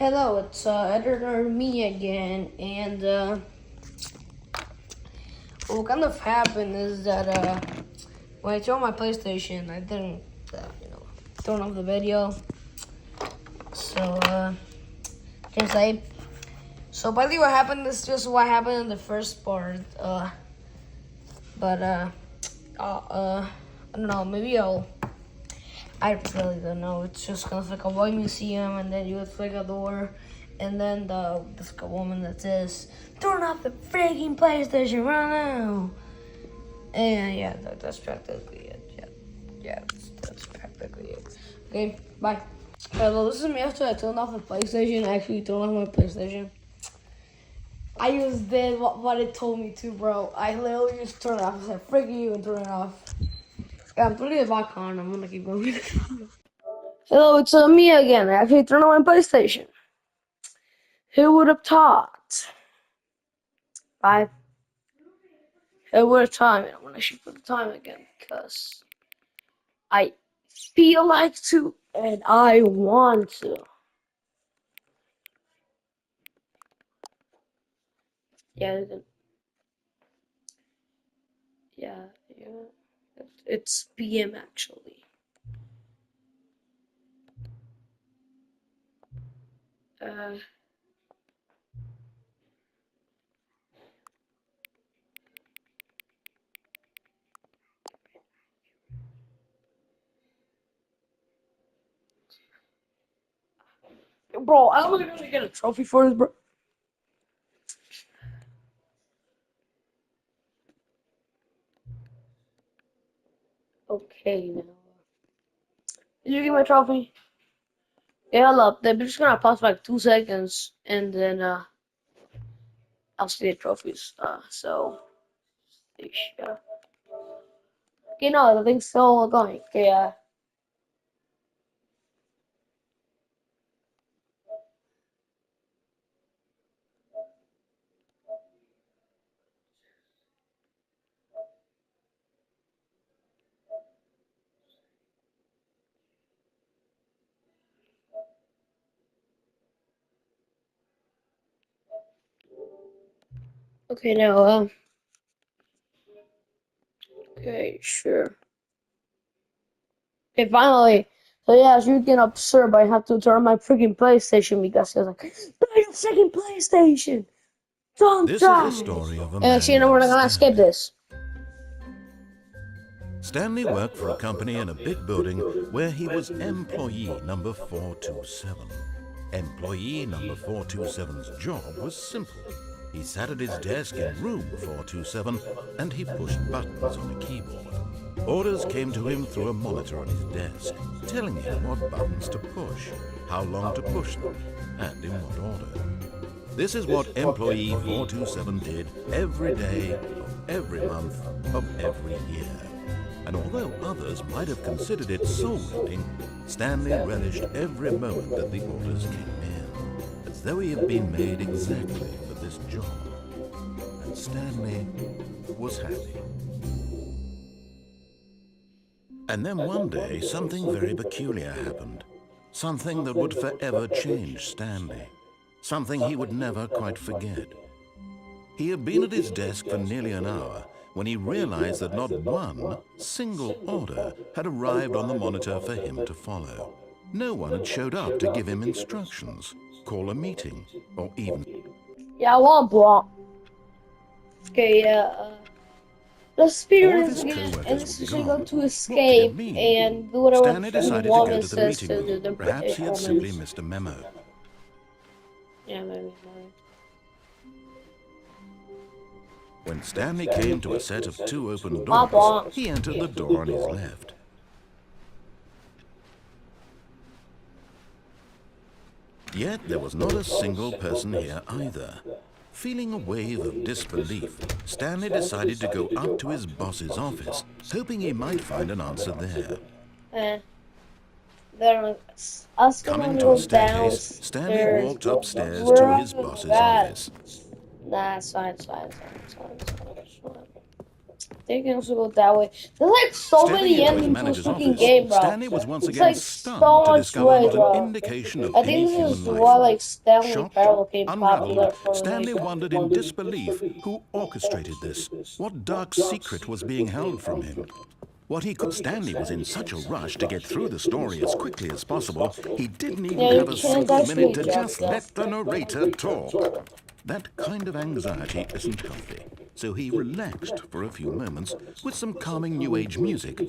Hello, it's editor me again, and what kind of happened is that when I turned my PlayStation, I didn't, turn off the video. So can say. So basically, what happened is just what happened in the first part. But I don't know. Maybe I really don't know. It's just kind of like a white museum, and then you would flick a door, and then there's like a woman that says, "Turn off the freaking PlayStation right now." And yeah, that's practically it. Yeah, that's practically it. Okay, bye. Hello, this is me after I turned off the PlayStation. I actually turned off my PlayStation. I just did what it told me to, bro. I literally just turned it off. I said, "Freak you," and turned it off. I'm putting it back on. I'm gonna keep going. Hello, it's me again. I actually turned on my PlayStation. Who would have thought? Bye. Who would have thought? I'm gonna actually put the time again because I feel like to and I want to. Yeah, yeah. It's PM actually. Uh, bro, I'm gonna get a trophy for this, bro. Okay, now. Did you get my trophy? Yeah, look, they're just gonna pause for like 2 seconds, and then I'll see the trophies. Yeah. Okay, no, the thing's still going. Okay, okay, now, okay, sure. Okay, finally. So yeah, as you can observe, I have to turn my freaking PlayStation because he was like, "Buy your second PlayStation! Don't This is die!" the story of a And man actually, we're named not gonna skip Stanley. this. Stanley worked for a company in a big building where he was employee number 427. Employee number 427's job was simple. He sat at his desk in room 427 and he pushed buttons on a keyboard. Orders came to him through a monitor on his desk, telling him what buttons to push, how long to push them, and in what order. This is what employee 427 did every day of every month of every year. And although others might have considered it soul-rending, Stanley relished every moment that the orders came in, as though he had been made exactly for this job. And Stanley was happy. And then one day, something very peculiar happened. Something that would forever change Stanley. Something he would never quite forget. He had been at his desk for nearly an hour when he realized that not one single order had arrived on the monitor for him to follow. No one had showed up to give him instructions, call a meeting, or even... Yeah, I want block. Okay, let's figure All of this his again, and co-workers this would is be go gone. to What could it escape mean? and do whatever Stanley the decided to go woman to the says meeting to room. the Perhaps he had woman. simply missed a memo. Yeah, maybe. When Stanley came to a set of 2 open Pop doors, on. he entered the door on his left. Yet there was not a single person here either. Feeling a wave of disbelief, Stanley decided to go up to his boss's office, hoping he might find an answer there. Then us Coming gonna to a go staircase, Stanley downstairs. walked upstairs to his boss's office. Nah, it's fine, it's fine, it's fine, it's fine, it's fine, it's fine. They can also go that way. There's like so Stepping many into his endings to this manager's fucking office, game, bro. Stanley was once It's again like stunned so to much discover way, not an bro. indication of I any think this human is life. why like Stanley Shocked, Parable became popular unraveled, for Stanley like. wondered in disbelief who orchestrated this. What dark secret was being held from him? What he could, Stanley was in such a rush to get through the story as quickly as possible, he didn't even Yeah, you have a can't single actually minute to jump just though. let the narrator talk. That kind of anxiety isn't healthy, so he relaxed for a few moments with some calming New Age music.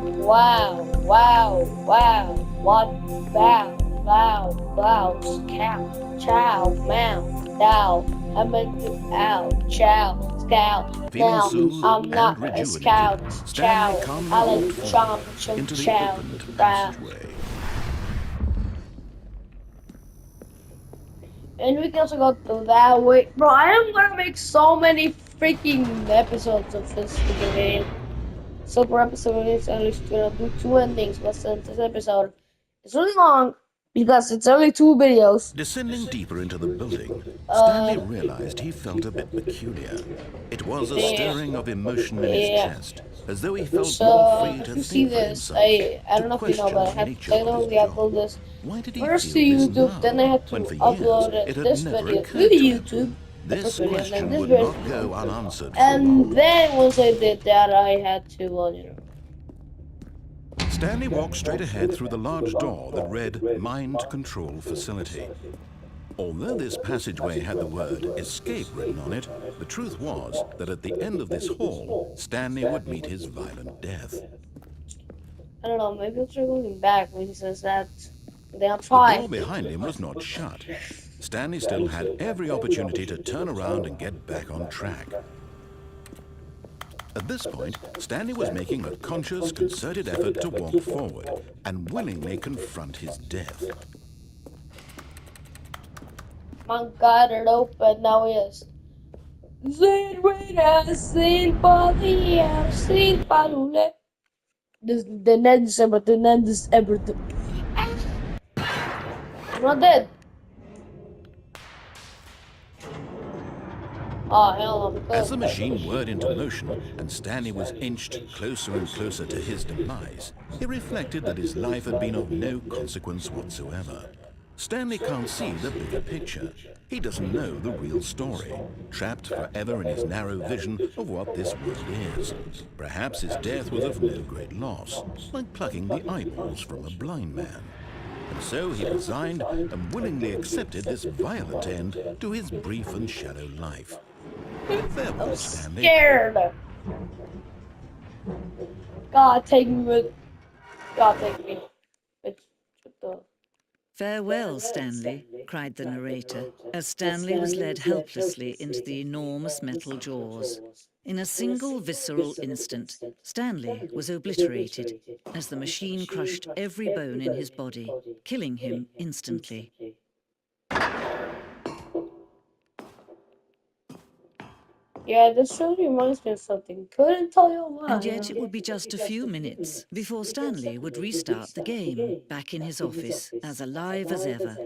Wow, wow, wow, what, wow, wow, wow, cow, chow, meow, dow, I meant to, ow, chow, scout, Feeling now, soothed I'm not and a scout, rejuvenated, Stanley chow, calmly I walked like chomp, forward chomp, into the chow, opened brow. passageway. And we can also go through that way. Bro, I am gonna make so many freaking episodes of this freaking game. So per episode, it's only gonna do 2 endings, but since this episode is really long, because it's only 2 videos. Descending deeper into the building, Stanley Uh, realized he felt a bit peculiar. It was a yeah, stirring of emotion in his yeah. chest, as though he felt more So free if to you see think for this, himself, I to don't know if you know, question but I the had to nature of his technically job. upload this Why did he first to feel this YouTube, now, then I had to when for years upload it had this never video to occurred to him? YouTube, the This first video, and then question this would video. not go unanswered for And long. then once I did that, I had to, Stanley walked straight ahead through the large door that read Mind Control Facility. Although this passageway had the word escape written on it, the truth was that at the end of this hall, Stanley would meet his violent death. I don't know, maybe I'll try going back when he says that. Then I'll The try. door behind him was not shut. Stanley still had every opportunity to turn around and get back on track. At this point, Stanley was making a conscious, concerted effort to walk forward and willingly confront his death. My God, it opened, now is. Sin Palia, Sin Palule. The Ned December, the Ned December. I'm not dead. Oh, hell, I'm As the good. machine whirred into motion and Stanley was inched closer and closer to his demise, he reflected that his life had been of no consequence whatsoever. Stanley can't see the bigger picture. He doesn't know the real story, trapped forever in his narrow vision of what this world is. Perhaps his death was of no great loss, like plucking the eyeballs from a blind man. And so he resigned and willingly accepted this violent end to his brief and shallow life. Farewell, Stanley. Scared. God take me with. God take me. With the. "Farewell, Stanley," cried the narrator, as Stanley was led helplessly into the enormous metal jaws. In a single visceral instant, Stanley was obliterated as the machine crushed every bone in his body, killing him instantly. Yeah, this really reminds me of something. Couldn't tell you why. And yet it would be just a few minutes before Stanley would restart the game, back in his office, as alive as ever.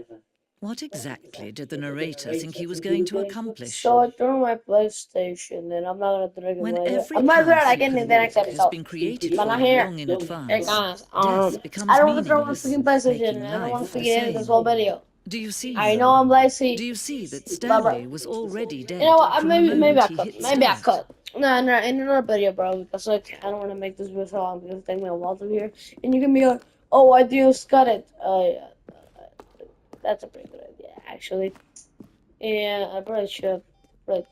What exactly did the narrator think he was going to accomplish? So I threw my PlayStation, and I'm not gonna drink it When later. every I'm not path I you get in the can next walk has episode. been created But for not you here. long in Hey advance, guys, death I becomes don't want to throw my meaningless, freaking PlayStation. making I don't want life to the freaking edit this same. whole video. Do you see I now? know I'm lazy. Do you see that But Stanley was already you dead know what? from the Maybe moment I he cut. hit Maybe I start? cut. No, in another video, bro. Because like I don't want to make this video so long because it's taking me a while to here, and you can be like, "Oh, I just cut it." Yeah, that's a pretty good idea, actually. And I probably should write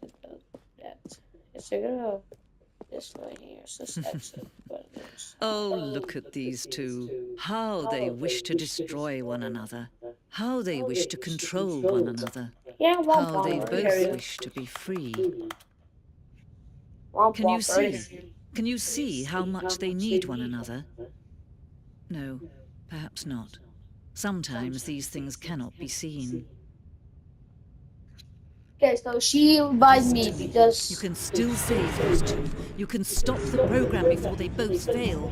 that. It's a good this line here. So this exit. But Oh, look at these two. How they wish to destroy one another. How they wish to control one another. yeah, womp How womp. they I already hear both you. wish to be free. Womp Can you womp. I already hear see? you. Can you see how much they need one another? No, perhaps not. Sometimes these things cannot be seen. Okay, so she invited me You because can still save those two. You can stop the program before they both fail.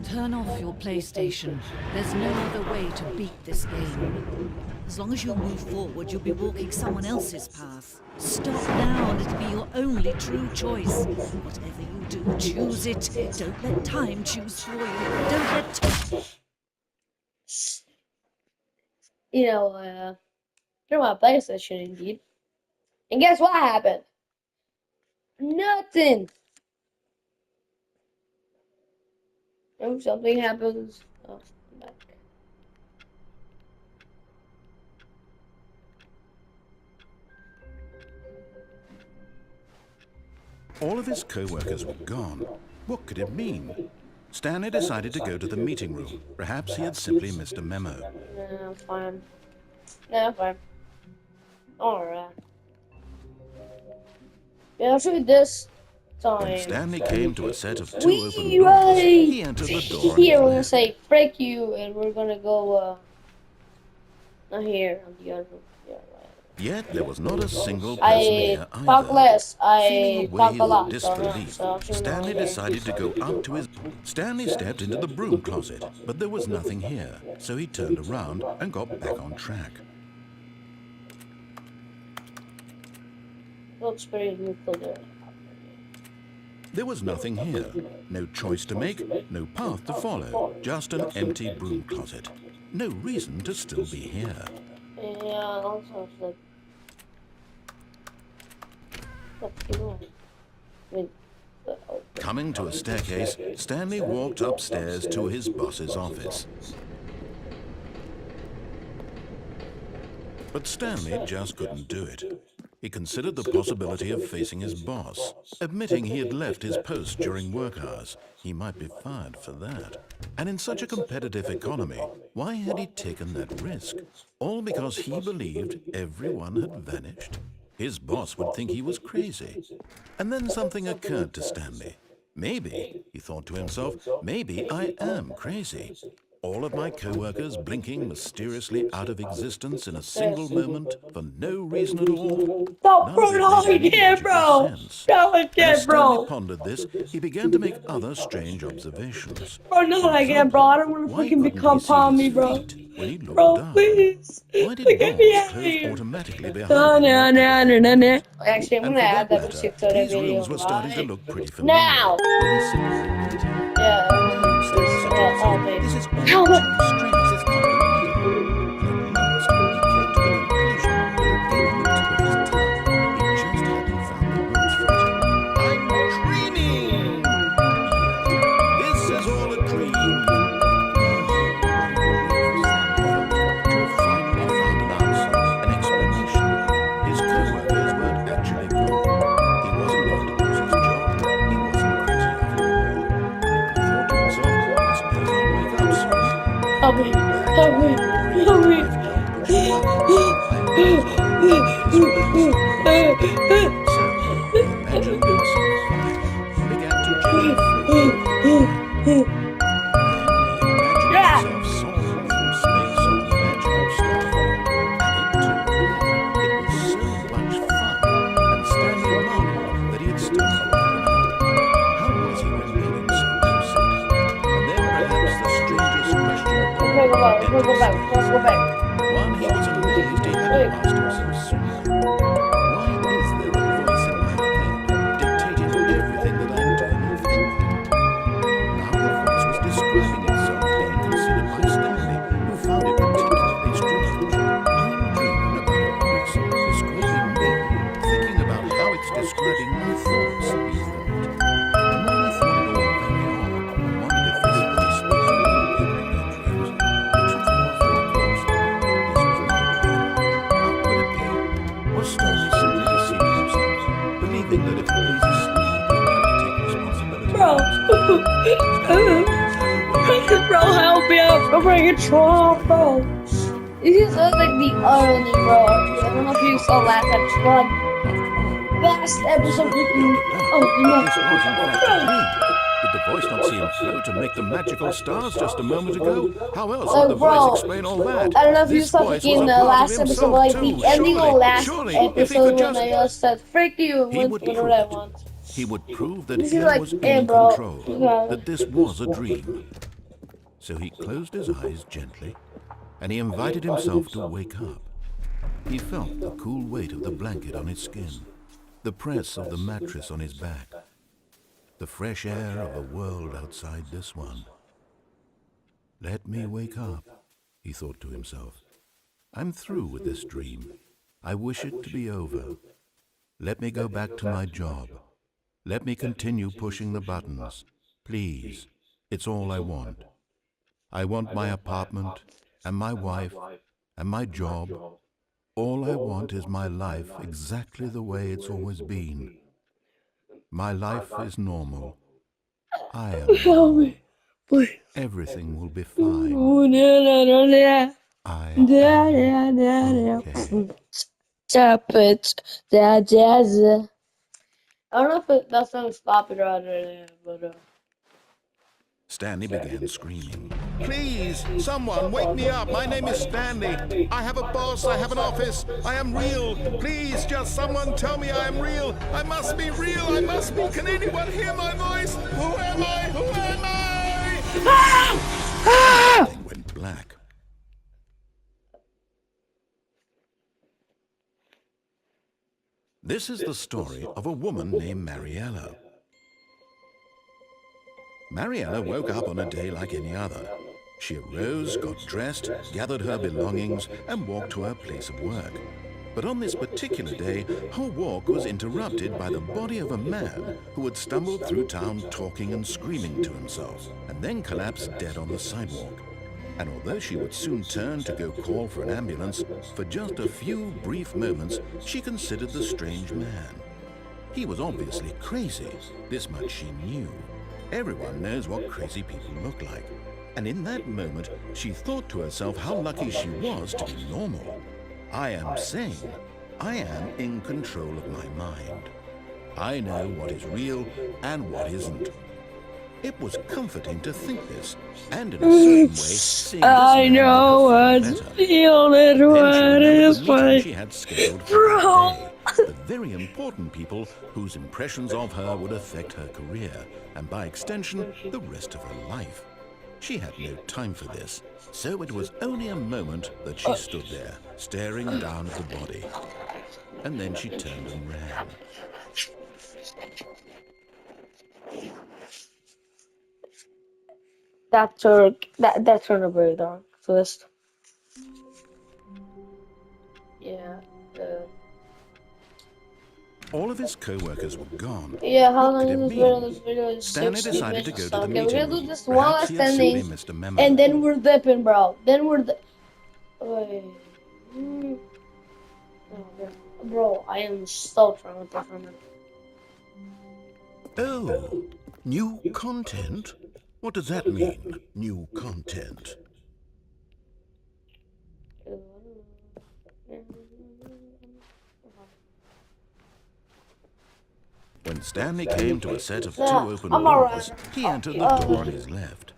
Turn off your PlayStation. There's no other way to beat this game. As long as you move forward, you'll be walking someone else's path. Stop now and it'll be your only true choice. Whatever you do, choose it. Don't let time choose for you. Don't let through my PlayStation indeed. And guess what happened? Nothing. Oh, something happens. Oh, I'm back. All of his co-workers were gone. What could it mean? Stanley decided to go to the meeting room. Perhaps he had simply missed a memo. No, I'm fine. No, I'm fine. Alright. Yeah, I'll show you this time. When Stanley came to a set of two Wee, open doors, right. he entered the door. Here, on we're gonna his say, break you, and we're gonna go, not here, on the other. Yeah, right. Yet there was not a single person I here talk either. less, Feeling I a talk wave a of lot. disbelief, So Stanley decided to go up to his... Stanley stepped into the broom closet, but there was nothing here, so he turned around and got back on track. There was nothing here. No choice to make, no path to follow, just an empty broom closet. No reason to still be here. Yeah, also it's like... What's going on? Coming to a staircase, Stanley walked upstairs to his boss's office. But Stanley just couldn't do it. He considered the possibility of facing his boss, admitting he had left his post during work hours. He might be fired for that. And in such a competitive economy, why had he taken that risk? All because he believed everyone had vanished? His boss would think he was crazy. And then something occurred to Stanley. Maybe, he thought to himself, maybe I am crazy. All of my co-workers blinking mysteriously out of existence in a single moment for no reason at all. Stop, bro, no, I can't, bro. No, I As can't, Stanley bro. pondered this, he began to make other strange observations. Bro, no, I can't, bro. I don't want to Why freaking couldn't become he see Palmy, his bro. feet when he looked Bro, down? please. Why did Get me doors out of close here. automatically No, behind no, him? no, no, no, no. Actually, I'm And gonna for add that that music matter, to the these video. rooms were starting to Right? look pretty familiar. Now! When he simply repeated, Yeah. Stanley said to Oh, himself, baby. this is Ow. all too strange. This can't be real. And at last, he came to the conclusion that had been on the tip of his tongue. He just hadn't found the words for it. I'm dreaming! He yelled. This is all a dream. To have finally found an answer, an explanation. His co-workers weren't actually gone. He wasn't going to lose his job. He wasn't crazy after all. He thought to himself, I suppose I'll wake up soon. Help me. Help me. Help me. So he imagined himself flying and began to gently float. Yeah. Then he imagined himself soaring through space on an imaginary starfield. And it was so much fun, and Stanley marveled that he had still not given up. How was he remaining so lucid? And then perhaps the strangest question of all Let's go entered back. Let's go back. one he was amazed he hadn't asked himself sooner. Why is there a voice in my head dictating everything that I'm doing and thinking? Now the voice was describing itself being considered by Stanley, who found it particularly strange. I'm dreaming about a voice describing me, thinking about how it's describing my thoughts, he thought. And while he thought it all very odd, and wondered if this voice spoke to all people in their dreams, the truth was that, of course, this was not a dream. How could it be? Was Stanley simply deceiving himself, believing that if he's asleep, he doesn't have to take responsibility Bro. Bro, help me out. I'm bringing trouble, bro. This is like the early, bro. I don't know if you saw last episode. Like, best episode freaking. Oh, This was in fact a dream, Did the voice not see him flow to make the magical stars just a moment ago? How else would the voice explain all that? I don't know if you This saw voice in was the a part last of episode, himself like too. the ending of last Surely, if he episode could when I just said, "Freak you," he went would whatever prove I it. want. He would prove that This he is like, was hey, in bro, control, you got that this was a dream. So he closed his eyes gently, and he invited himself to wake up. He felt the cool weight of the blanket on his skin, the press of the mattress on his back, the fresh air of a world outside this one. Let me wake up, he thought to himself. I'm through with this dream. I wish it to be over. Let me go back to my job. Let me continue pushing the buttons. Please, it's all I want. I want my apartment, and my wife, and my job. All I want is my life exactly the way it's always been. My life is normal. I am normal. Everything will be fine. I am okay. Stop it. Jazz. I don't know if that song's popular out there, but Stanley began screaming. Please, someone, wake me up. My name is Stanley. I have a boss. I have an office. I am real. Please, just someone tell me I am real. I must be real. I must be. Can anyone hear my voice? Who am I? Who am I? Everything went black. This is the story of a woman named Mariella. Mariella woke up on a day like any other. She arose, got dressed, gathered her belongings, and walked to her place of work. But on this particular day, her walk was interrupted by the body of a man who had stumbled through town talking and screaming to himself, and then collapsed dead on the sidewalk. And although she would soon turn to go call for an ambulance, for just a few brief moments, she considered the strange man. He was obviously crazy. This much she knew. Everyone knows what crazy people look like. And in that moment, she thought to herself how lucky she was to be normal. I am sane. I am in control of my mind. I know what is real and what isn't. It was comforting to think this, and in a certain way, seeing this I man know would what's better. feeling Then what she remembered is the meeting fine. she had scheduled for that day. The very important people whose impressions of her would affect her career, and by extension, the rest of her life. She had no time for this, so it was only a moment that she stood there, staring down at the body. And then she turned and ran. That turned a very dark twist. Yeah. All of his co-workers were gone. Yeah, how What long could is it this video? mean? This video is Stanley 60 decided to minutes. go to the Okay, we're meeting gonna do room. this one Perhaps last he had simply ending, missed a memo. and then we're dipping, bro. Then we're Wait. Oh, bro, I am so traumatized from it. Oh, new content? What does that mean, new content? When Stanley came to a set of two open doors, he entered the door on his left.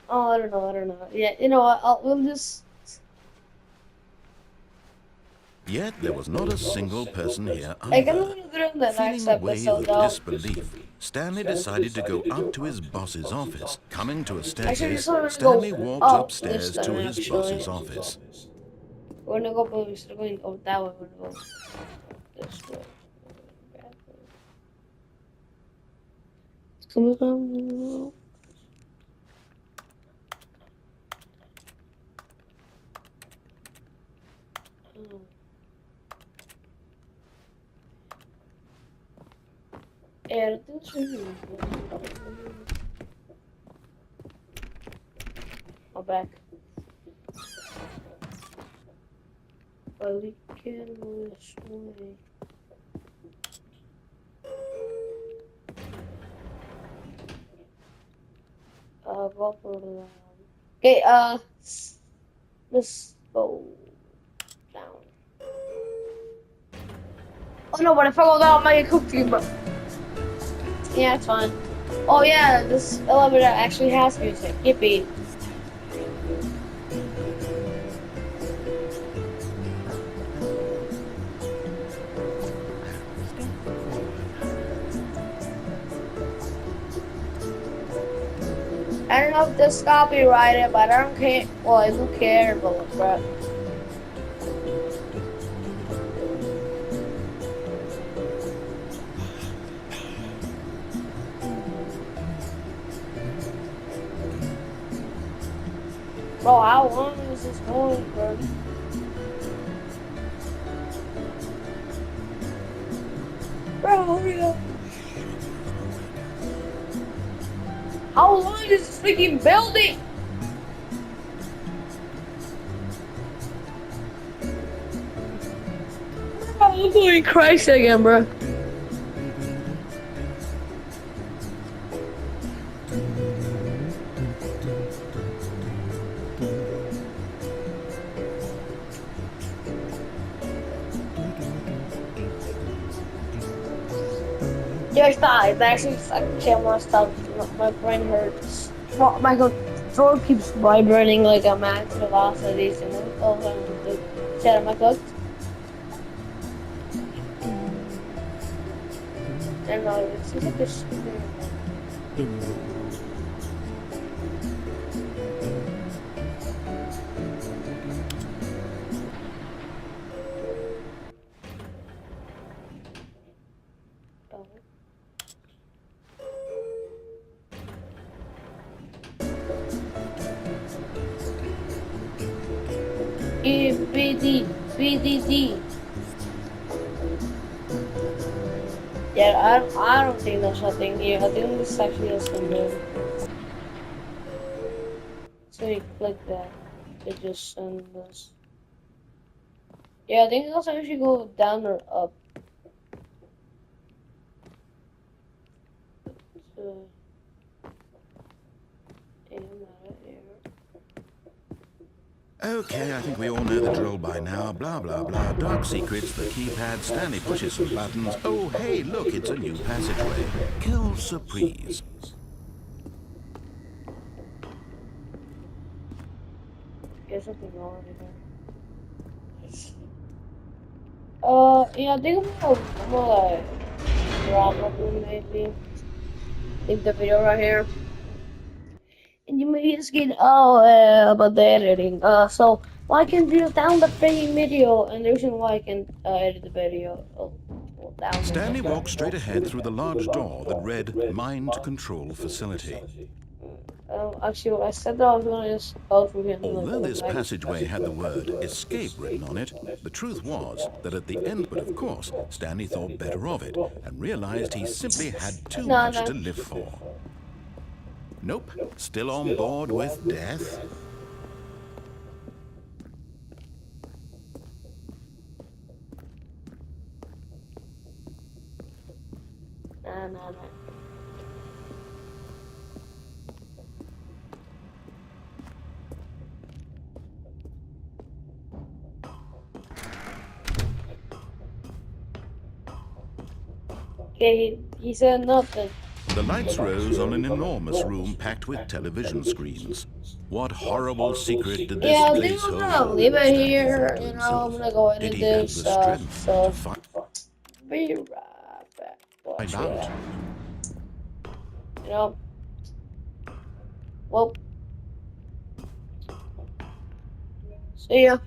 Oh, I don't know. Yeah, you know what? We'll just. Yet there was not a single person here I can either. only do it in the next Feeling a wave episode, of though. disbelief, Stanley decided to go up to his boss's office. Coming to a staircase, just wanted to Stanley go walked up upstairs this to time, his actually. boss's office. We're gonna go, but we're going to go that way. We're gonna go this way. Come. I'm back. Well, we can go this way. Go for the. Okay, let's go down. Oh no, but if I go down, I might get cooked, bro. Yeah, it's fine. Oh yeah, this elevator actually has music. Yippee. I don't know if this is copyrighted, but I don't care. Well, I don't care, but bro, how long is this going, bro? Bro, hurry up. How long is this freaking building? Bro, I'm going crazy again, bro. Just it's actually like camera stuff. My brain hurts. My throat keeps vibrating like I'm at velocities, and then all of a sudden the shit on my throat. I don't know, it's like a stupid. BDD. Yeah, I don't think there's nothing here. I think this is actually just a moon. So you click that, it just sends this. Yeah, I think it'll actually go down or up. So, Okay, I think we all know the drill by now. Blah, blah, blah. Dark secrets, the keypad, Stanley pushes some buttons. Oh, hey, look, it's a new passageway. Kill surprise. there's something wrong with it. Yeah, I think I'm gonna like probably maybe leave the video right here. And you may be asking, about the editing. So why can't you just download the freaking video? And the reason why I can edit the video, download Stanley the walked straight ahead through the large door that read Mind Control Facility. Actually, I said that I was gonna just go through here. Although this passageway had the word escape written on it, the truth was that at the end, but of course, Stanley thought better of it and realized he simply had too much to live for. Nope, still on board with death. No. Okay, he said nothing. The lights rose on an enormous room packed with television screens. What horrible secret did this Yeah, I place think I'm hold? gonna leave it Stanley here. thought to I'm himself. gonna go Did edit he have this the strength to so be right back. find out? You know, well, see ya.